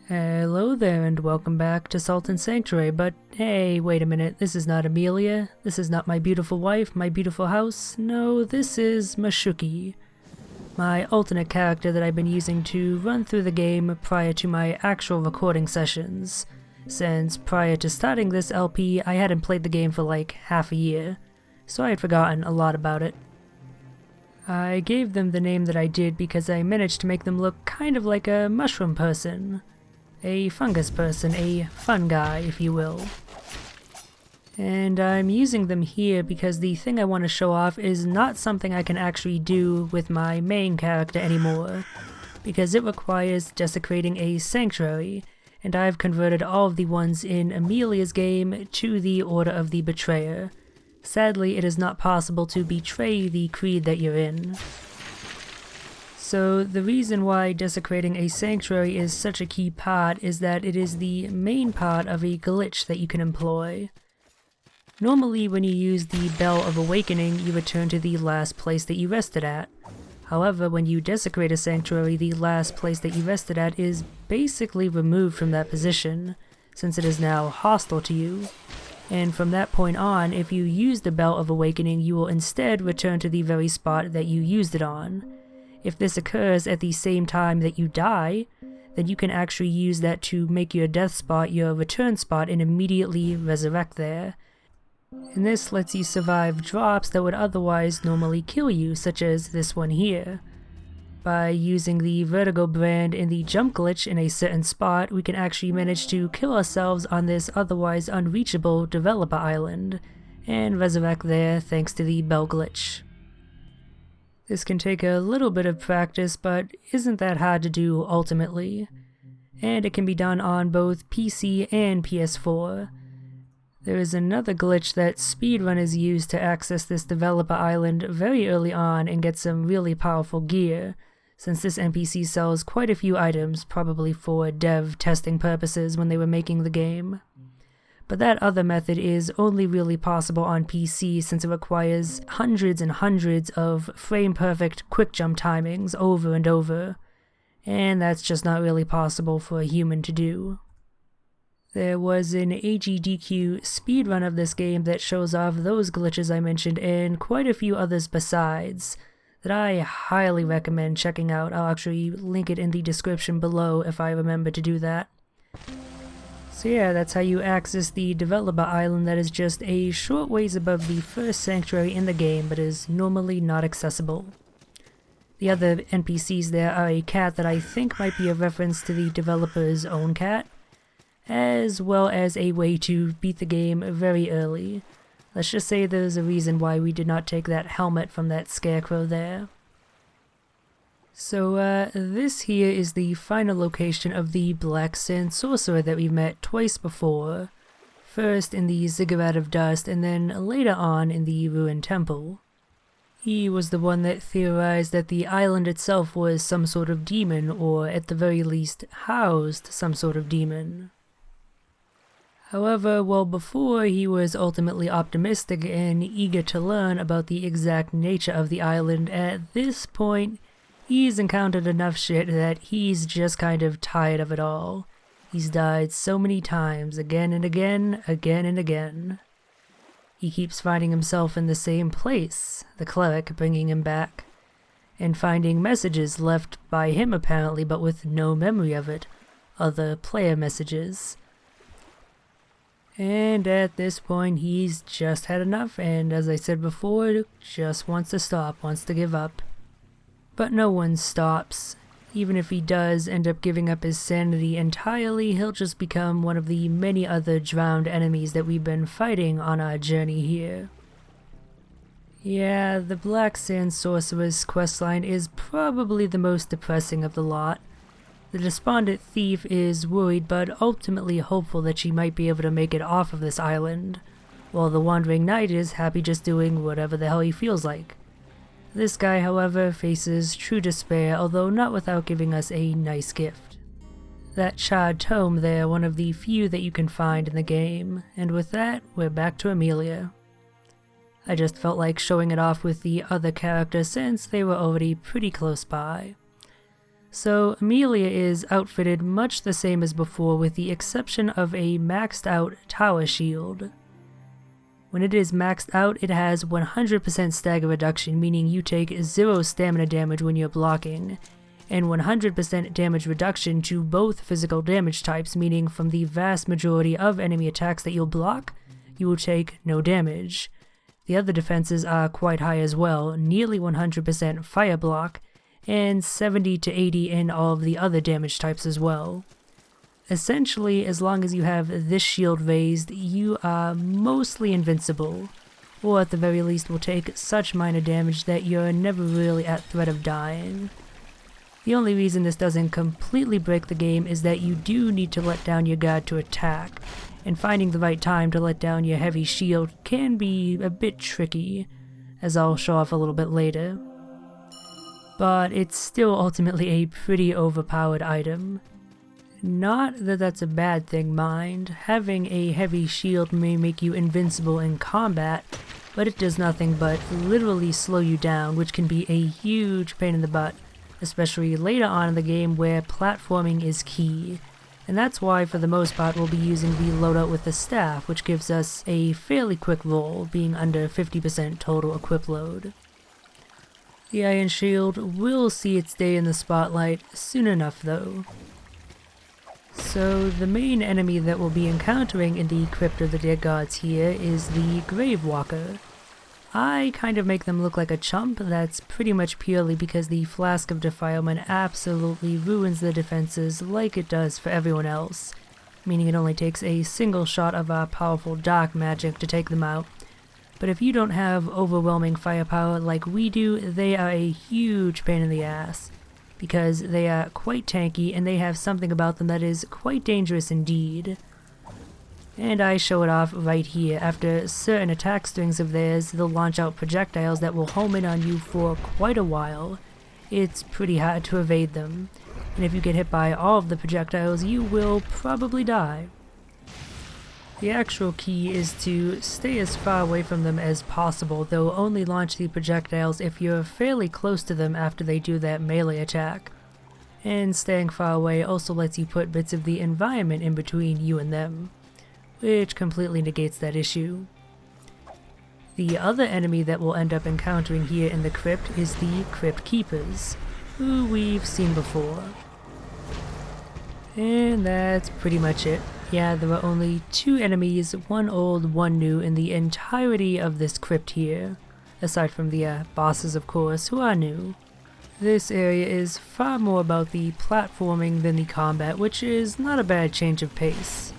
Hello there and welcome back to Sultan Sanctuary, but hey, wait a minute, this is not Amelia, this is not my beautiful wife, my beautiful house, no, this is Mashuki, my alternate character that I've been using to run through the game prior to my actual recording sessions, since prior to starting this LP I hadn't played the game for like half a year, so I had forgotten a lot about it. I gave them the name that I did because I managed to make them look kind of like a mushroom person. A fungus person, a fun guy, if you will. And I'm using them here because the thing I want to show off is not something I can actually do with my main character anymore, because it requires desecrating a sanctuary, and I've converted all of the ones in Amelia's game to the Order of the Betrayer. Sadly, it is not possible to betray the creed that you're in. So the reason why desecrating a sanctuary is such a key part is that it is the main part of a glitch that you can employ. Normally when you use the Bell of Awakening, you return to the last place that you rested at. However, when you desecrate a sanctuary, the last place that you rested at is basically removed from that position, since it is now hostile to you. And from that point on, if you use the Bell of Awakening, you will instead return to the very spot that you used it on. If this occurs at the same time that you die, then you can actually use that to make your death spot your return spot and immediately resurrect there. And this lets you survive drops that would otherwise normally kill you, such as this one here. By using the Vertigo brand in the jump glitch in a certain spot, we can actually manage to kill ourselves on this otherwise unreachable developer island, and resurrect there thanks to the bell glitch. This can take a little bit of practice, but isn't that hard to do ultimately. And it can be done on both PC and PS4. There is another glitch that speedrunners use to access this developer island very early on and get some really powerful gear, since this NPC sells quite a few items, probably for dev testing purposes when they were making the game. But that other method is only really possible on PC since it requires hundreds and hundreds of frame-perfect quick jump timings over and over, and that's just not really possible for a human to do. There was an AGDQ speedrun of this game that shows off those glitches I mentioned and quite a few others besides, that I highly recommend checking out. I'll actually link it in the description below if I remember to do that. So yeah, that's how you access the developer island that is just a short ways above the first sanctuary in the game, but is normally not accessible. The other NPCs there are a cat that I think might be a reference to the developer's own cat, as well as a way to beat the game very early. Let's just say there's a reason why we did not take that helmet from that scarecrow there. So this here is the final location of the Black Sand Sorcerer that we met twice before. First in the Ziggurat of Dust and then later on in the Ruined Temple. He was the one that theorized that the island itself was some sort of demon, or at the very least housed some sort of demon. However, well before he was ultimately optimistic and eager to learn about the exact nature of the island, at this point he's encountered enough shit that he's just kind of tired of it all. He's died so many times, again and again, again and again. He keeps finding himself in the same place, the cleric bringing him back, and finding messages left by him apparently but with no memory of it, other player messages. And at this point he's just had enough and, as I said before, just wants to stop, wants to give up. But no one stops. Even if he does end up giving up his sanity entirely, he'll just become one of the many other drowned enemies that we've been fighting on our journey here. Yeah, the Black Sand Sorcerer's questline is probably the most depressing of the lot. The despondent thief is worried but ultimately hopeful that she might be able to make it off of this island, while the Wandering Knight is happy just doing whatever the hell he feels like. This guy, however, faces true despair, although not without giving us a nice gift. That charred tome there, one of the few that you can find in the game, and with that, we're back to Amelia. I just felt like showing it off with the other characters since they were already pretty close by. So Amelia is outfitted much the same as before with the exception of a maxed out tower shield. When it is maxed out, it has 100% stagger reduction, meaning you take 0 stamina damage when you're blocking, and 100% damage reduction to both physical damage types, meaning from the vast majority of enemy attacks that you'll block, you will take no damage. The other defenses are quite high as well, nearly 100% fire block, and 70 to 80 in all of the other damage types as well. Essentially, as long as you have this shield raised, you are mostly invincible, or at the very least will take such minor damage that you're never really at threat of dying. The only reason this doesn't completely break the game is that you do need to let down your guard to attack, and finding the right time to let down your heavy shield can be a bit tricky, as I'll show off a little bit later. But it's still ultimately a pretty overpowered item. Not that that's a bad thing, mind. Having a heavy shield may make you invincible in combat, but it does nothing but literally slow you down, which can be a huge pain in the butt, especially later on in the game where platforming is key. And that's why for the most part we'll be using the loadout with the staff, which gives us a fairly quick roll, being under 50% total equip load. The Iron Shield will see its day in the spotlight soon enough though. So the main enemy that we'll be encountering in the Crypt of the Dead Gods here is the Grave Walker. I kind of make them look like a chump. That's pretty much purely because the Flask of Defilement absolutely ruins the defenses like it does for everyone else, meaning it only takes a single shot of our powerful dark magic to take them out. But if you don't have overwhelming firepower like we do, they are a huge pain in the ass, because they are quite tanky and they have something about them that is quite dangerous indeed. And I show it off right here. After certain attack strings of theirs, they'll launch out projectiles that will home in on you for quite a while. It's pretty hard to evade them, and if you get hit by all of the projectiles, you will probably die. The actual key is to stay as far away from them as possible. They'll only launch the projectiles if you're fairly close to them after they do that melee attack. And staying far away also lets you put bits of the environment in between you and them, which completely negates that issue. The other enemy that we'll end up encountering here in the Crypt is the Crypt Keepers, who we've seen before. And that's pretty much it. Yeah, there are only 2 enemies, one old, one new, in the entirety of this crypt here, aside from the bosses of course, who are new. This area is far more about the platforming than the combat, which is not a bad change of pace.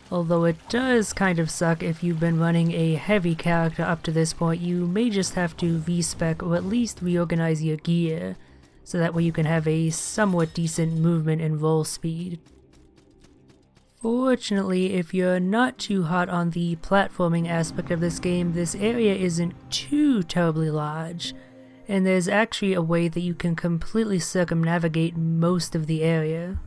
Although it does kind of suck if you've been running a heavy character up to this point, you may just have to V-spec or at least reorganize your gear, so that way you can have a somewhat decent movement and roll speed. Fortunately, if you're not too hot on the platforming aspect of this game, this area isn't too terribly large, and there's actually a way that you can completely circumnavigate most of the area.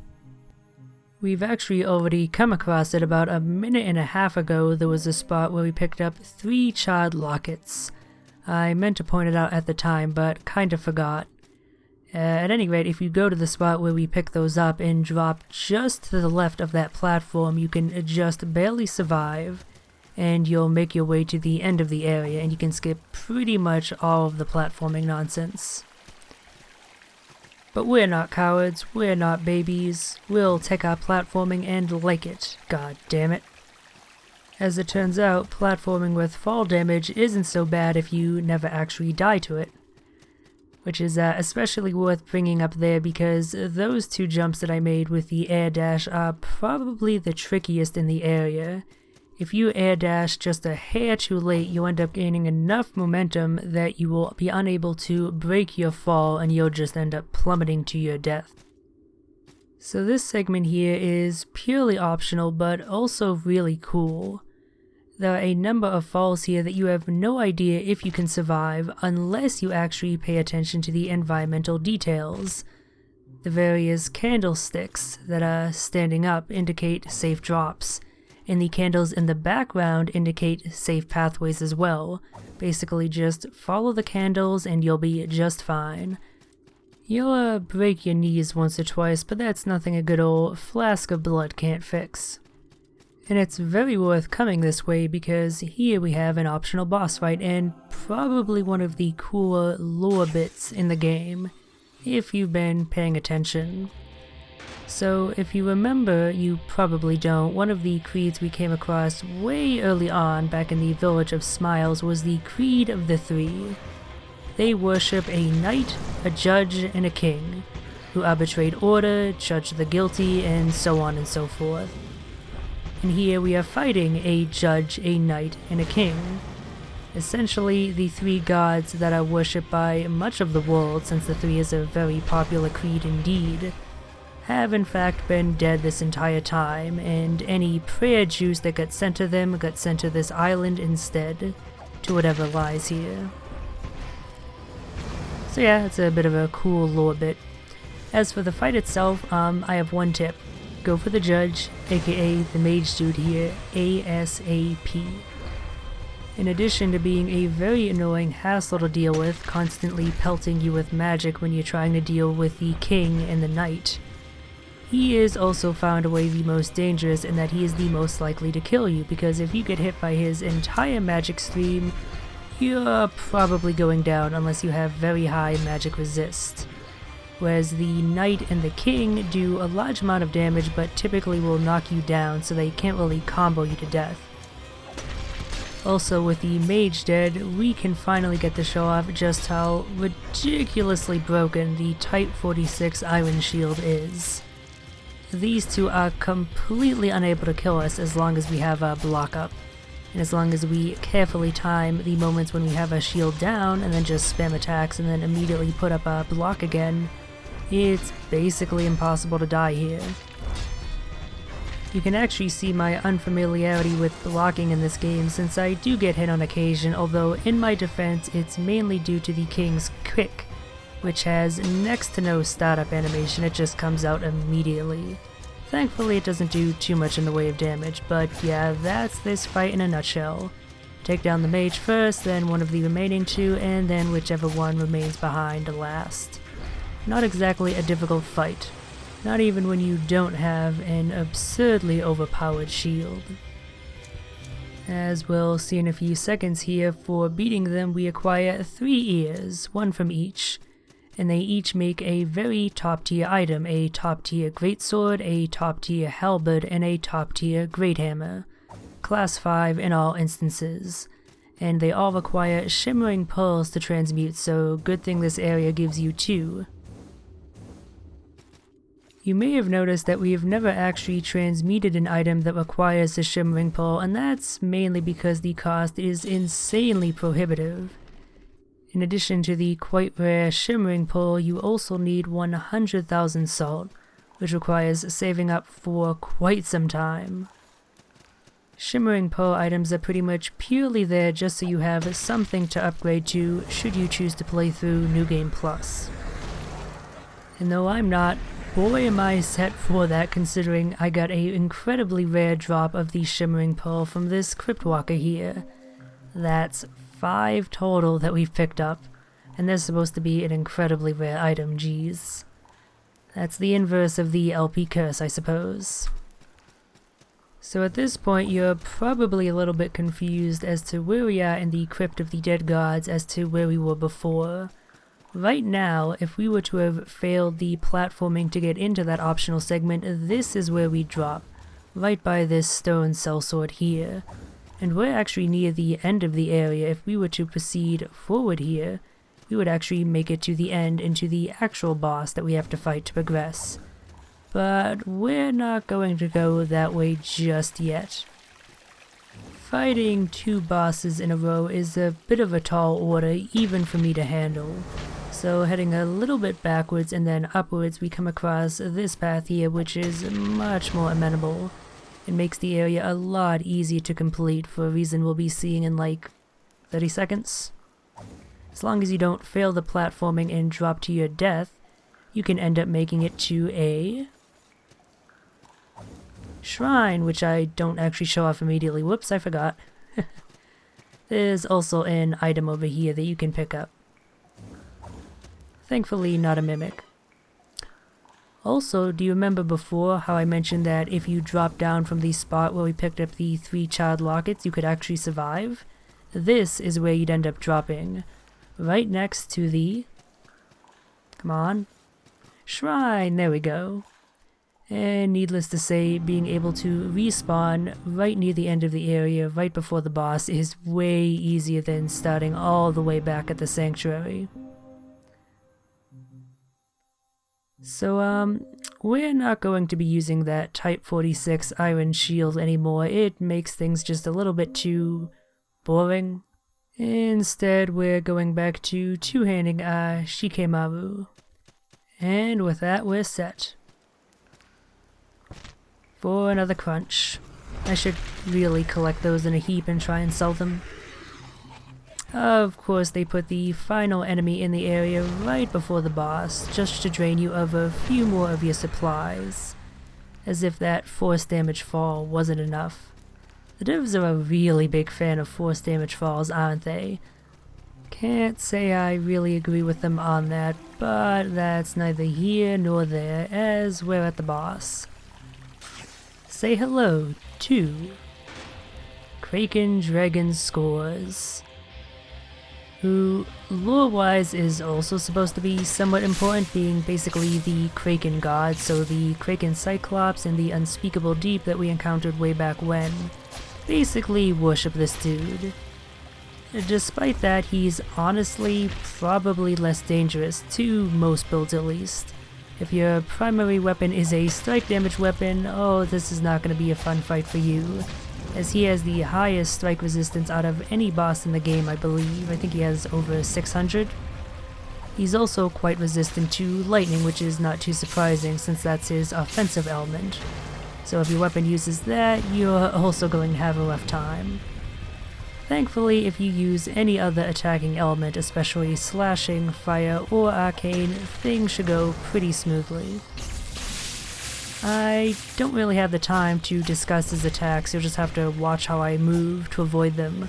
We've actually already come across it. About a minute and a half ago, there was a spot where we picked up 3 charred lockets. I meant to point it out at the time, but kind of forgot. At any rate, if you go to the spot where we pick those up and drop just to the left of that platform, you can just barely survive, and you'll make your way to the end of the area, and you can skip pretty much all of the platforming nonsense. But we're not cowards, we're not babies, we'll take our platforming and like it, god damn it. As it turns out, platforming with fall damage isn't so bad if you never actually die to it. Which is especially worth bringing up there because those 2 jumps that I made with the air dash are probably the trickiest in the area. If you air dash just a hair too late, you end up gaining enough momentum that you will be unable to break your fall and you'll just end up plummeting to your death. So this segment here is purely optional but also really cool. There are a number of falls here that you have no idea if you can survive unless you actually pay attention to the environmental details. The various candlesticks that are standing up indicate safe drops, and the candles in the background indicate safe pathways as well. Basically just follow the candles and you'll be just fine. You'll break your knees once or twice, but that's nothing a good old flask of blood can't fix. And it's very worth coming this way because here we have an optional boss fight and probably one of the cooler lore bits in the game, if you've been paying attention. So if you remember, you probably don't, one of the creeds we came across way early on back in the Village of Smiles was the Creed of the Three. They worship a knight, a judge, and a king, who arbitrate order, judge the guilty, and so on and so forth. And here we are fighting a judge, a knight, and a king. Essentially, the three gods that are worshipped by much of the world, since the three is a very popular creed indeed, have in fact been dead this entire time, and any prayer juice that got sent to them got sent to this island instead, to whatever lies here. So yeah, it's a bit of a cool lore bit. As for the fight itself, I have one tip. Go for the judge, aka the mage dude here, ASAP. In addition to being a very annoying hassle to deal with, constantly pelting you with magic when you're trying to deal with the king and the knight, he is also found away the most dangerous in that he is the most likely to kill you, because if you get hit by his entire magic stream, you're probably going down unless you have very high magic resist. Whereas the knight and the king do a large amount of damage but typically will knock you down, so they can't really combo you to death. Also, with the mage dead, we can finally get to show off just how ridiculously broken the Type 46 Iron Shield is. These two are completely unable to kill us as long as we have a block up, and as long as we carefully time the moments when we have a shield down and then just spam attacks and then immediately put up a block again, it's basically impossible to die here. You can actually see my unfamiliarity with blocking in this game since I do get hit on occasion, although in my defense it's mainly due to the King's Quick, which has next to no startup animation, it just comes out immediately. Thankfully it doesn't do too much in the way of damage, but yeah, that's this fight in a nutshell. Take down the mage first, then one of the remaining two, and then whichever one remains behind last. Not exactly a difficult fight, not even when you don't have an absurdly overpowered shield. As we'll see in a few seconds here, for beating them we acquire 3 ears, one from each, and they each make a very top tier item, a top tier greatsword, a top tier halberd, and a top tier great hammer. Class 5 in all instances. And they all require shimmering pearls to transmute, so good thing this area gives you 2. You may have noticed that we have never actually transmuted an item that requires a shimmering pearl, and that's mainly because the cost is insanely prohibitive. In addition to the quite rare shimmering pearl, you also need 100,000 salt, which requires saving up for quite some time. Shimmering pearl items are pretty much purely there just so you have something to upgrade to should you choose to play through New Game Plus. And though I'm not, boy am I set for that, considering I got a incredibly rare drop of the shimmering pearl from this Crypt Walker here. That's 5 total that we've picked up, and they're supposed to be an incredibly rare item, geez. That's the inverse of the LP curse, I suppose. So at this point you're probably a little bit confused as to where we are in the Crypt of the Dead Gods as to where we were before. Right now, if we were to have failed the platforming to get into that optional segment, this is where we drop, right by this stone sellsword here. And we're actually near the end of the area. If we were to proceed forward here, we would actually make it to the end, into the actual boss that we have to fight to progress. But we're not going to go that way just yet. Fighting 2 bosses in a row is a bit of a tall order, even for me to handle. So heading a little bit backwards and then upwards, we come across this path here, which is much more amenable. It makes the area a lot easier to complete for a reason we'll be seeing in like 30 seconds. As long as you don't fail the platforming and drop to your death, you can end up making it to a shrine, which I don't actually show off immediately. Whoops, I forgot. There's also an item over here that you can pick up. Thankfully not a mimic. Also, do you remember before how I mentioned that if you drop down from the spot where we picked up the 3 child lockets, you could actually survive? This is where you'd end up dropping. Right next to the... come on. Shrine, there we go. And needless to say, being able to respawn right near the end of the area, right before the boss, is way easier than starting all the way back at the sanctuary. So, we're not going to be using that Type 46 iron shield anymore. It makes things just a little bit too boring. Instead, we're going back to two-handing our Shikemaru. And with that, we're set. For another crunch. I should really collect those in a heap and try and sell them. Of course, they put the final enemy in the area right before the boss, just to drain you of a few more of your supplies. As if that force damage fall wasn't enough. The devs are a really big fan of force damage falls, aren't they? Can't say I really agree with them on that, but that's neither here nor there, as we're at the boss. Say hello to Cren Dragon Scores, who lore-wise is also supposed to be somewhat important, being basically the Kraken god, so the Kraken Cyclops and the Unspeakable Deep that we encountered way back when basically worship this dude. Despite that, he's honestly probably less dangerous, to most builds at least. If your primary weapon is a strike damage weapon, oh, this is not going to be a fun fight for you, as he has the highest strike resistance out of any boss in the game, I believe. I think he has over 600. He's also quite resistant to lightning, which is not too surprising since that's his offensive element. So if your weapon uses that, you're also going to have a rough time. Thankfully, if you use any other attacking element, especially slashing, fire, or arcane, things should go pretty smoothly. I don't really have the time to discuss his attacks, you'll just have to watch how I move to avoid them.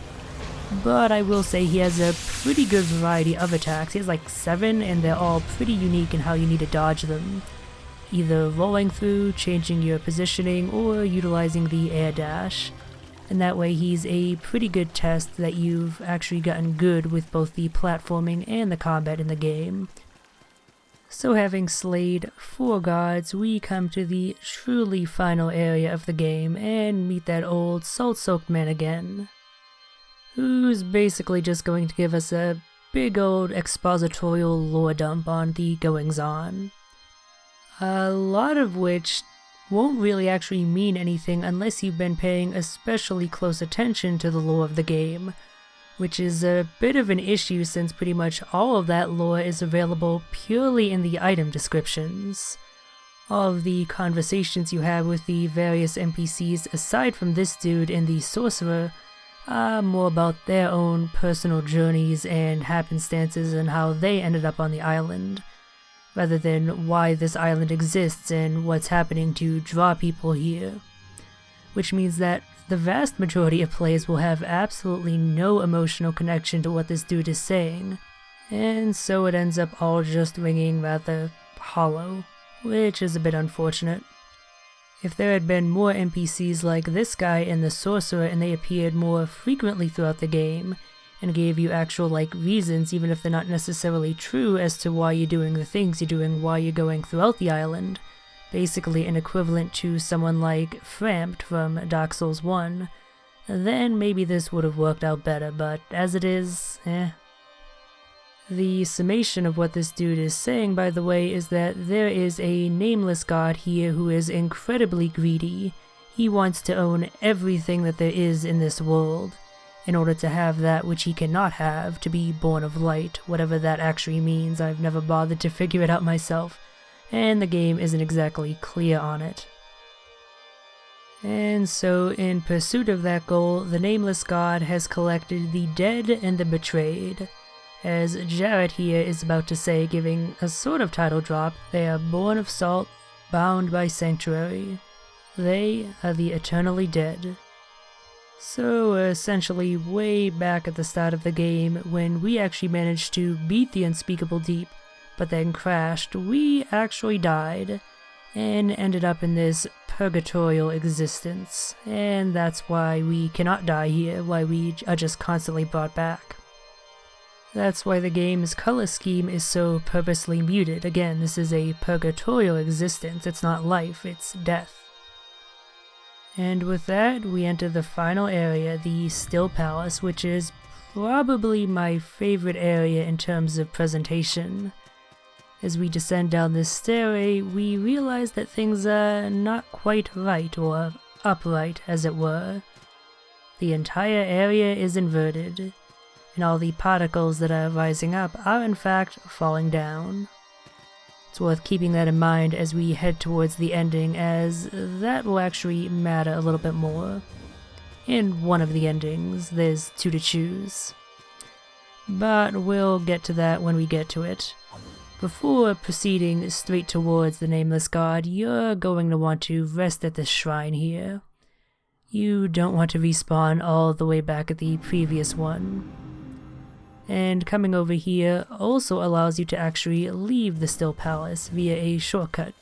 But I will say he has a pretty good variety of attacks. He has like 7, and they're all pretty unique in how you need to dodge them. Either rolling through, changing your positioning, or utilizing the air dash. And that way he's a pretty good test that you've actually gotten good with both the platforming and the combat in the game. So having slayed 4 gods, we come to the truly final area of the game and meet that old salt-soaked man again, who's basically just going to give us a big old expositorial lore dump on the goings-on. A lot of which won't really actually mean anything unless you've been paying especially close attention to the lore of the game, which is a bit of an issue since pretty much all of that lore is available purely in the item descriptions. All of the conversations you have with the various NPCs aside from this dude and the sorcerer are more about their own personal journeys and happenstances and how they ended up on the island, rather than why this island exists and what's happening to draw people here. Which means that the vast majority of players will have absolutely no emotional connection to what this dude is saying, and so it ends up all just ringing rather hollow, which is a bit unfortunate. If there had been more NPCs like this guy and the sorcerer and they appeared more frequently throughout the game, and gave you actual reasons, even if they're not necessarily true, as to why you're doing the things you're doing, why you're going throughout the island, basically an equivalent to someone like Frampt from Dark Souls 1, then maybe this would have worked out better, but as it is, The summation of what this dude is saying, by the way, is that there is a nameless god here who is incredibly greedy. He wants to own everything that there is in this world, in order to have that which he cannot have, to be born of light, whatever that actually means. I've never bothered to figure it out myself, and the game isn't exactly clear on it. And so, in pursuit of that goal, the nameless god has collected the dead and the betrayed. As Jarrett here is about to say, giving a sort of title drop, they are born of salt, bound by sanctuary. They are the eternally dead. So essentially way back at the start of the game, when we actually managed to beat the Unspeakable Deep, but then crashed, we actually died and ended up in this purgatorial existence, and that's why we cannot die here, why we are just constantly brought back. That's why the game's color scheme is so purposely muted. Again, this is a purgatorial existence, it's not life, it's death. And with that, we enter the final area, the Still Palace, which is probably my favorite area in terms of presentation. As we descend down this stairway, we realize that things are not quite right, or upright as it were. The entire area is inverted, and all the particles that are rising up are in fact falling down. It's worth keeping that in mind as we head towards the ending, as that will actually matter a little bit more. In one of the endings, there's two to choose. But we'll get to that when we get to it. Before proceeding straight towards the Nameless God, you're going to want to rest at this shrine here. You don't want to respawn all the way back at the previous one. And coming over here also allows you to actually leave the Still Palace via a shortcut.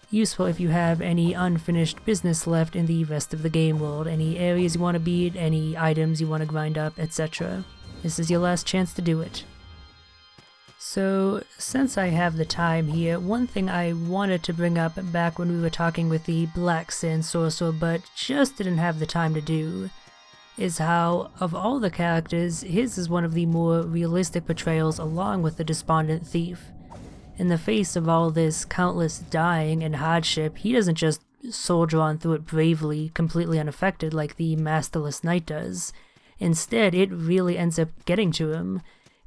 Useful if you have any unfinished business left in the rest of the game world, any areas you want to beat, any items you want to grind up, etc. This is your last chance to do it. So, since I have the time here, one thing I wanted to bring up back when we were talking with the Black Sand Sorcerer but just didn't have the time to do, is how, of all the characters, his is one of the more realistic portrayals along with the Despondent Thief. In the face of all this countless dying and hardship, he doesn't just soldier on through it bravely, completely unaffected like the Masterless Knight does. Instead, it really ends up getting to him,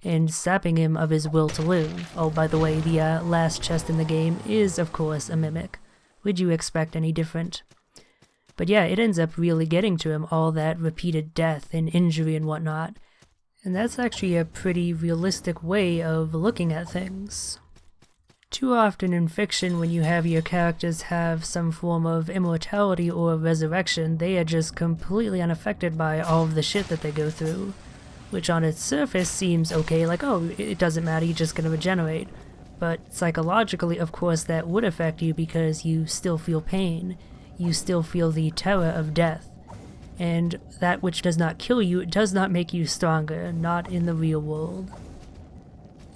and sapping him of his will to live. Oh, by the way, the last chest in the game is, of course, a mimic. Would you expect any different? But yeah, it ends up really getting to him, all that repeated death and injury and whatnot. And that's actually a pretty realistic way of looking at things. Too often in fiction, when you have your characters have some form of immortality or resurrection, they are just completely unaffected by all of the shit that they go through. Which on its surface seems okay, like, oh, it doesn't matter, you're just gonna regenerate. But psychologically, of course, that would affect you because you still feel pain. You still feel the terror of death. And that which does not kill you does not make you stronger, not in the real world.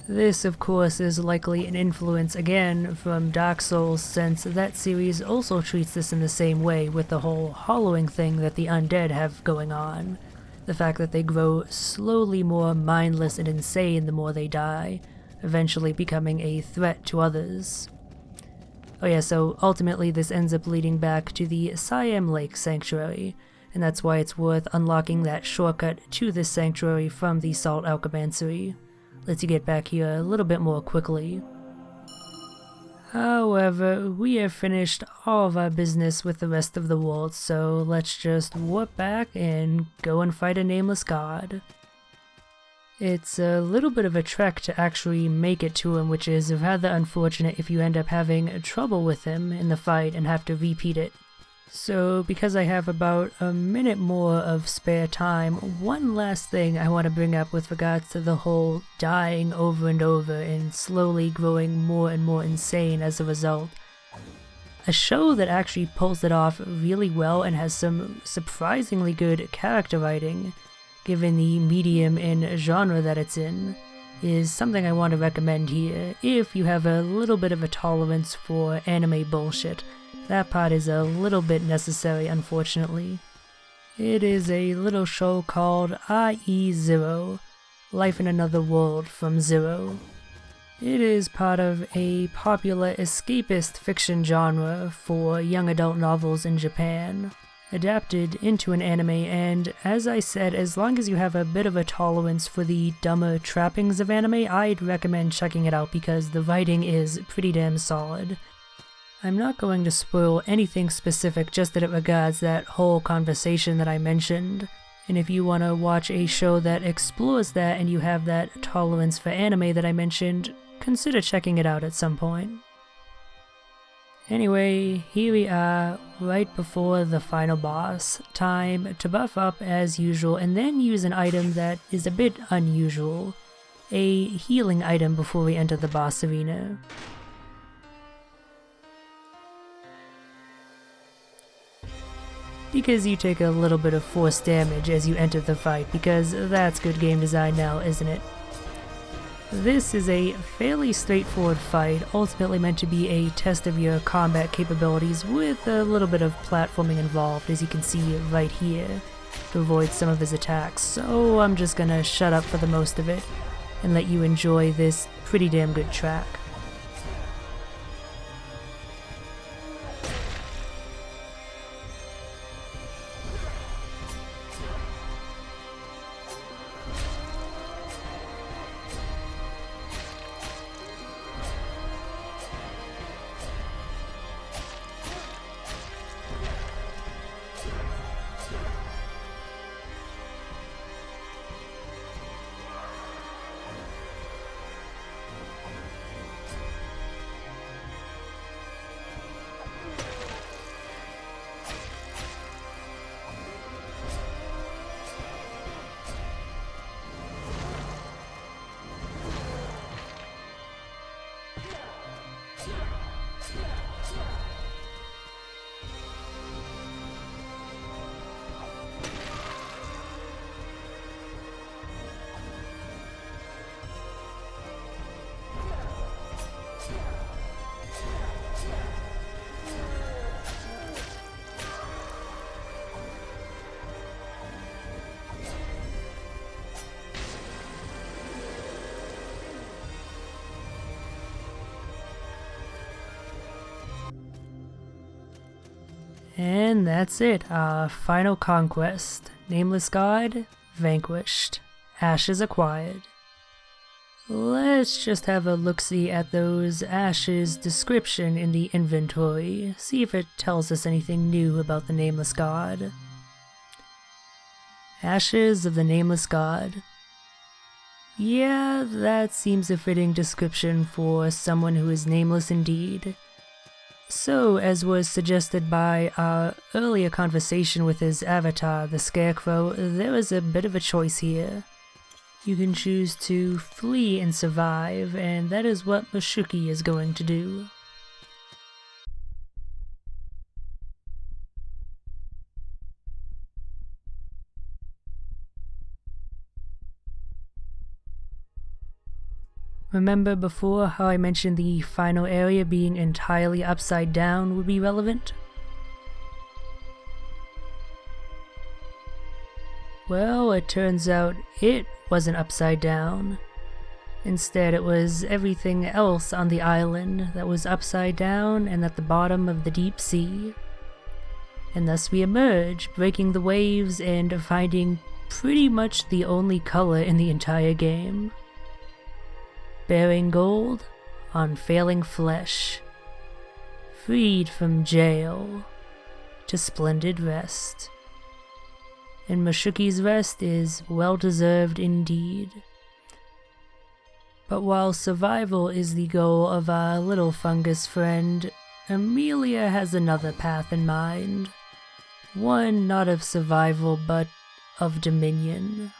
This, of course, is likely an influence, again, from Dark Souls, since that series also treats this in the same way with the whole hollowing thing that the undead have going on. The fact that they grow slowly more mindless and insane the more they die, eventually becoming a threat to others. Oh yeah, so ultimately this ends up leading back to the Siam Lake Sanctuary, and that's why it's worth unlocking that shortcut to this sanctuary from the Salt Alchemanceri. Lets you get back here a little bit more quickly. However, we have finished all of our business with the rest of the world, so let's just warp back and go and fight a nameless god. It's a little bit of a trek to actually make it to him, which is rather unfortunate if you end up having trouble with him in the fight and have to repeat it. So, because I have about a minute more of spare time, one last thing I want to bring up with regards to the whole dying over and over and slowly growing more and more insane as a result. A show that actually pulls it off really well and has some surprisingly good character writing, given the medium and genre that it's in, is something I want to recommend here if you have a little bit of a tolerance for anime bullshit. That part is a little bit necessary, unfortunately. It is a little show called IE0, Life in Another World from Zero. It is part of a popular escapist fiction genre for young adult novels in Japan, adapted into an anime, and as I said, as long as you have a bit of a tolerance for the dumber trappings of anime, I'd recommend checking it out because the writing is pretty damn solid. I'm not going to spoil anything specific, just that it regards that whole conversation that I mentioned, and if you want to watch a show that explores that and you have that tolerance for anime that I mentioned, consider checking it out at some point. Anyway, here we are, right before the final boss. Time to buff up as usual and then use an item that is a bit unusual. a healing item before we enter the boss arena. Because you take a little bit of force damage as you enter the fight, because that's good game design now, isn't it? This is a fairly straightforward fight, ultimately meant to be a test of your combat capabilities with a little bit of platforming involved, as you can see right here, to avoid some of his attacks. So I'm just gonna shut up for the most of it and let you enjoy this pretty damn good track. And that's it, our final conquest. Nameless God vanquished. Ashes acquired. Let's just have a look-see at those ashes description in the inventory, see if it tells us anything new about the Nameless God. Ashes of the Nameless God. Yeah, that seems a fitting description for someone who is nameless indeed. So, as was suggested by our earlier conversation with his avatar, the Scarecrow, there is a bit of a choice here. You can choose to flee and survive, and that is what Mashuki is going to do. Remember before how I mentioned the final area being entirely upside down would be relevant? Well, it turns out it wasn't upside down. Instead, it was everything else on the island that was upside down and at the bottom of the deep sea. And thus we emerge, breaking the waves and finding pretty much the only color in the entire game. Bearing gold on failing flesh, freed from jail to splendid rest. And Mashuki's rest is well-deserved indeed. But while survival is the goal of our little fungus friend, Amelia has another path in mind. One not of survival, but of dominion.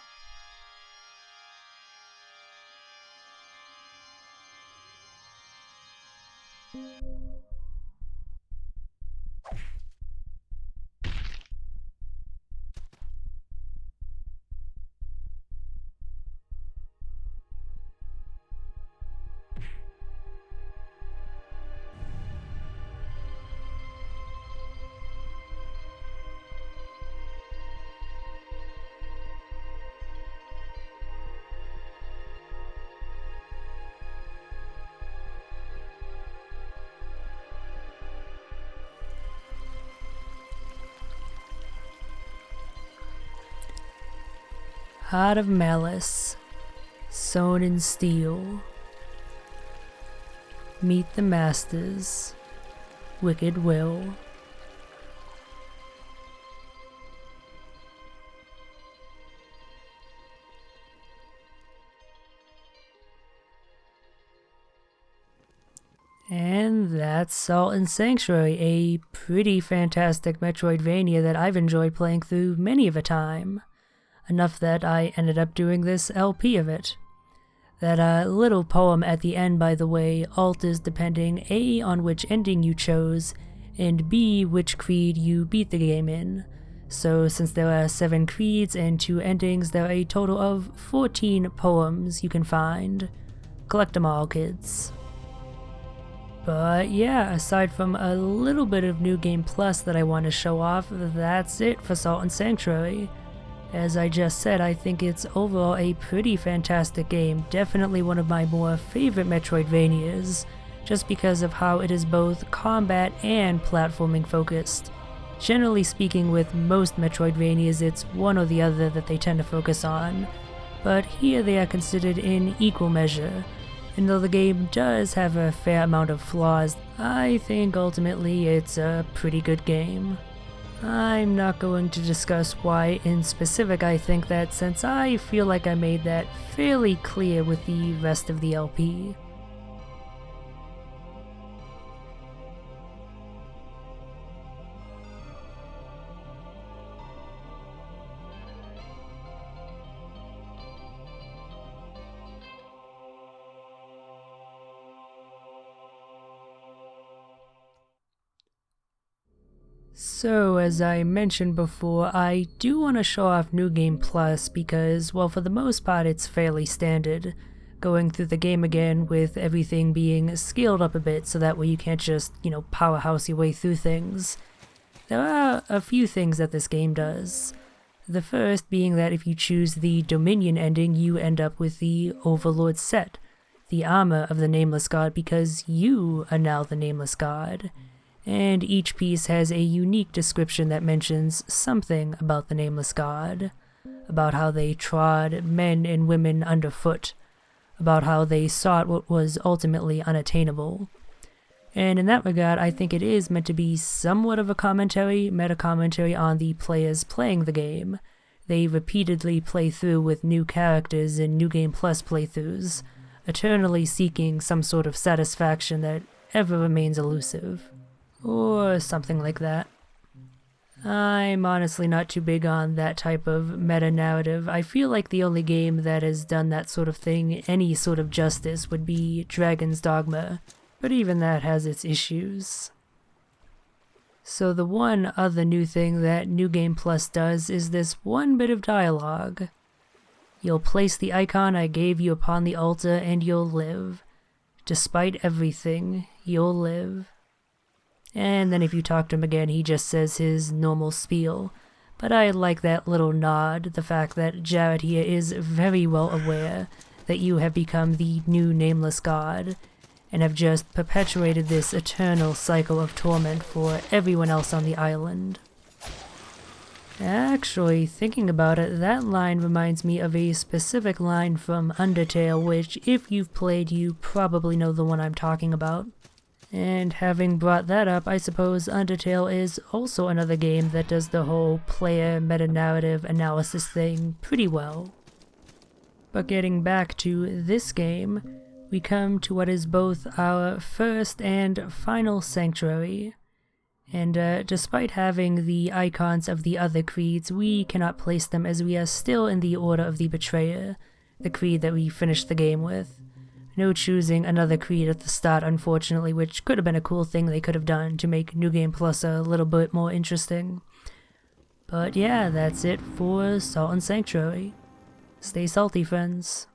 Heart of malice, sewn in steel. Meet the masters, wicked will. And that's Salt and Sanctuary, a pretty fantastic Metroidvania that I've enjoyed playing through many of a time. Enough that I ended up doing this LP of it. That little poem at the end, by the way, alters depending A, on which ending you chose, and B, which creed you beat the game in. So since there are 7 creeds and 2 endings, there are a total of 14 poems you can find. Collect them all, kids. But yeah, aside from a little bit of New Game Plus that I want to show off, that's it for Salt and Sanctuary. As I just said, I think it's overall a pretty fantastic game, definitely one of my more favorite Metroidvanias, just because of how it is both combat and platforming focused. Generally speaking, with most Metroidvanias, it's one or the other that they tend to focus on, but here they are considered in equal measure. And though the game does have a fair amount of flaws, I think ultimately it's a pretty good game. I'm not going to discuss why in specific I think that, since I feel like I made that fairly clear with the rest of the LP. So, as I mentioned before, I do want to show off New Game Plus because, well, for the most part it's fairly standard. Going through the game again with everything being scaled up a bit so that way you can't just, powerhouse your way through things. There are a few things that this game does. The first being that if you choose the Dominion ending, you end up with the Overlord set, the armor of the Nameless God, because you are now the Nameless God. And each piece has a unique description that mentions something about the Nameless God, about how they trod men and women underfoot, about how they sought what was ultimately unattainable. And in that regard, I think it is meant to be somewhat of a commentary, meta-commentary on the players playing the game. They repeatedly play through with new characters in New Game Plus playthroughs, eternally seeking some sort of satisfaction that ever remains elusive. Or something like that. I'm honestly not too big on that type of meta-narrative. I feel like the only game that has done that sort of thing any sort of justice would be Dragon's Dogma, but even that has its issues. So the one other new thing that New Game Plus does is this one bit of dialogue. You'll place the icon I gave you upon the altar and you'll live. Despite everything, you'll live. And then if you talk to him again, he just says his normal spiel. But I like that little nod, the fact that Jared here is very well aware that you have become the new Nameless God, and have just perpetuated this eternal cycle of torment for everyone else on the island. Actually, thinking about it, that line reminds me of a specific line from Undertale, which, if you've played, you probably know the one I'm talking about. And having brought that up, I suppose Undertale is also another game that does the whole player meta-narrative analysis thing pretty well. But getting back to this game, we come to what is both our first and final sanctuary. And despite having the icons of the other creeds, we cannot place them as we are still in the Order of the Betrayer, the creed that we finished the game with. No choosing another creed at the start, unfortunately, which could have been a cool thing they could have done to make New Game Plus a little bit more interesting. But yeah, that's it for Salt and Sanctuary. Stay salty, friends.